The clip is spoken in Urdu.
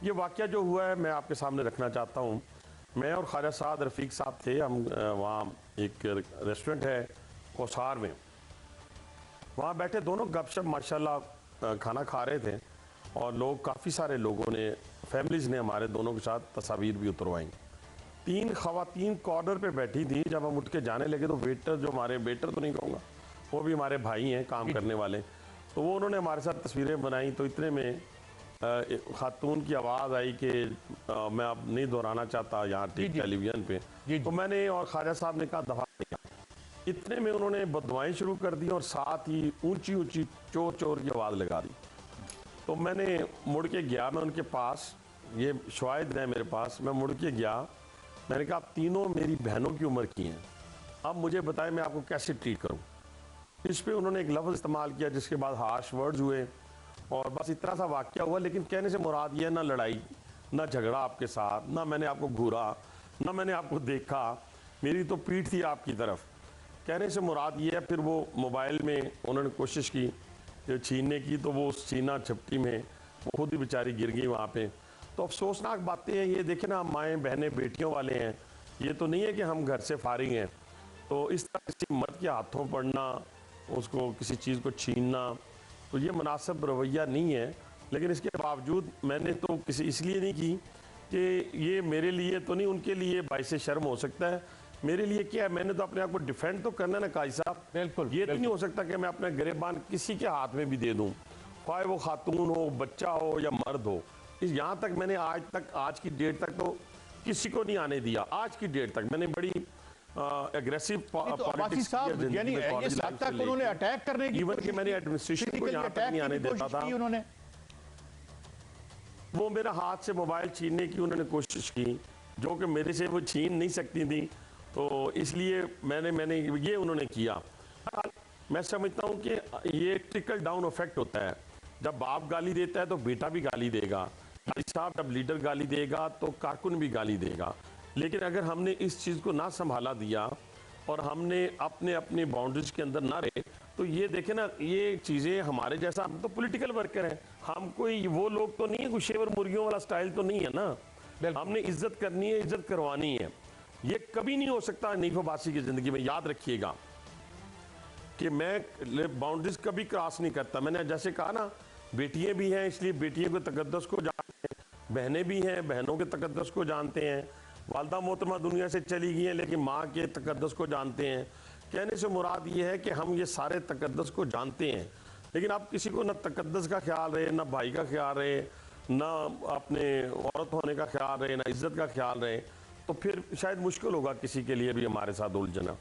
یہ واقعہ جو ہوا ہے میں آپ کے سامنے رکھنا چاہتا ہوں. میں اور خواجہ سعد رفیق صاحب تھے. ہم وہاں ایک ریسٹورنٹ ہے کوسار میں, وہاں بیٹھے دونوں گپ شپ ماشاءاللہ کھانا کھا رہے تھے, اور لوگ کافی سارے لوگوں نے, فیملیز نے ہمارے دونوں کے ساتھ تصاویر بھی اتروائیں. 3 خواتین کارنر پہ بیٹھی تھیں. جب ہم اٹھ کے جانے لگے تو ویٹر, جو ہمارے ویٹر تو نہیں کہوں گا, وہ بھی ہمارے بھائی ہیں کام کرنے والے, تو وہ انہوں نے ہمارے ساتھ تصویریں بنائیں. تو اتنے میں خاتون کی آواز آئی کہ میں اب نہیں دہرانا چاہتا یہاں ٹیلی ویژن پہ, تو میں نے اور خواجہ صاحب نے کہا دفعہ نہیں. اتنے میں انہوں نے بددعائیں شروع کر دی اور ساتھ ہی اونچی اونچی چور چور کی آواز لگا دی. تو میں نے مڑ کے گیا, میں ان کے پاس, یہ شواہد ہیں میرے پاس, میں مڑ کے گیا, میں نے کہا آپ تینوں میری بہنوں کی عمر کی ہیں, اب مجھے بتائیں میں آپ کو کیسے ٹریٹ کروں. اس پہ انہوں نے ایک لفظ استعمال کیا جس کے بعد ہارش ورڈز ہوئے, اور بس اتنا سا واقعہ ہوا. لیکن کہنے سے مراد یہ نہ لڑائی, نہ جھگڑا آپ کے ساتھ, نہ میں نے آپ کو گھورا, نہ میں نے آپ کو دیکھا, میری تو پیٹھ تھی آپ کی طرف. کہنے سے مراد یہ ہے پھر وہ موبائل میں انہوں نے کوشش کی چھیننے کی, تو وہ اس چھینا چھپٹی میں وہ خود ہی بیچاری گر گئی وہاں پہ. تو افسوسناک باتیں ہیں یہ. دیکھیں نا, ہم مائیں بہنیں بیٹیوں والے ہیں, یہ تو نہیں ہے کہ ہم گھر سے فارغ ہیں. تو اس طرح کسی مرد کے ہاتھوں پڑنا, اس کو کسی چیز کو چھیننا, تو یہ مناسب رویہ نہیں ہے. لیکن اس کے باوجود میں نے تو کسی اس لیے نہیں کی کہ یہ میرے لیے تو نہیں, ان کے لیے باعث شرم ہو سکتا ہے. میرے لیے کیا ہے, میں نے تو اپنے آپ کو ڈیفینڈ تو کرنا نا قاضی صاحب. بالکل یہ تو نہیں ہو سکتا کہ میں اپنا گریبان کسی کے ہاتھ میں بھی دے دوں, خواہ وہ خاتون ہو, بچہ ہو یا مرد ہو. یہاں تک میں نے آج کی ڈیٹ تک تو کسی کو نہیں آنے دیا. آج کی ڈیٹ تک میں نے بڑی اگریسو پالیٹکس کی زندگی میں, کالج لائف سے لے کے ایون کہ میں نے ایڈمنسٹریشن کو یہاں تک نہیں آنے دیتا تھا. وہ میرا ہاتھ سے موبائل چھیننے کی انہوں نے کوشش کی, جو کہ میرے سے وہ چھین نہیں سکتی تھی, تو اس لیے میں نے یہ انہوں نے کیا. میں سمجھتا ہوں کہ یہ ایک ٹرکل ڈاؤن افیکٹ ہوتا ہے. جب باپ گالی دیتا ہے تو بیٹا بھی گالی دے گا, صاحب جب لیڈر گالی دے گا تو کارکن بھی گالی دے گا. لیکن اگر ہم نے اس چیز کو نہ سنبھالا دیا اور ہم نے اپنے باؤنڈریز کے اندر نہ رہے, تو یہ دیکھیں نا, یہ چیزیں ہمارے جیسا, ہم تو پولیٹیکل ورکر ہیں, ہم کوئی وہ لوگ تو نہیں ہیں, کوئی شیور مرغیوں والا سٹائل تو نہیں ہے نا. ہم نے عزت کرنی ہے, عزت کروانی ہے. یہ کبھی نہیں ہو سکتا حنیف عباسی کی زندگی میں. یاد رکھیے گا کہ میں باؤنڈریز کبھی کراس نہیں کرتا. میں نے جیسے کہا نا, بیٹیاں بھی ہیں اس لیے بیٹیوں کے تقدس کو جانتے ہیں, بہنیں بھی ہیں بہنوں کے تقدس کو جانتے ہیں, والدہ محترمہ دنیا سے چلی گئی ہیں لیکن ماں کے تقدس کو جانتے ہیں. کہنے سے مراد یہ ہے کہ ہم یہ سارے تقدس کو جانتے ہیں, لیکن اب کسی کو نہ تقدس کا خیال رہے, نہ بھائی کا خیال رہے, نہ اپنے عورت ہونے کا خیال رہے, نہ عزت کا خیال رہے, تو پھر شاید مشکل ہوگا کسی کے لیے بھی ہمارے ساتھ الجھنا.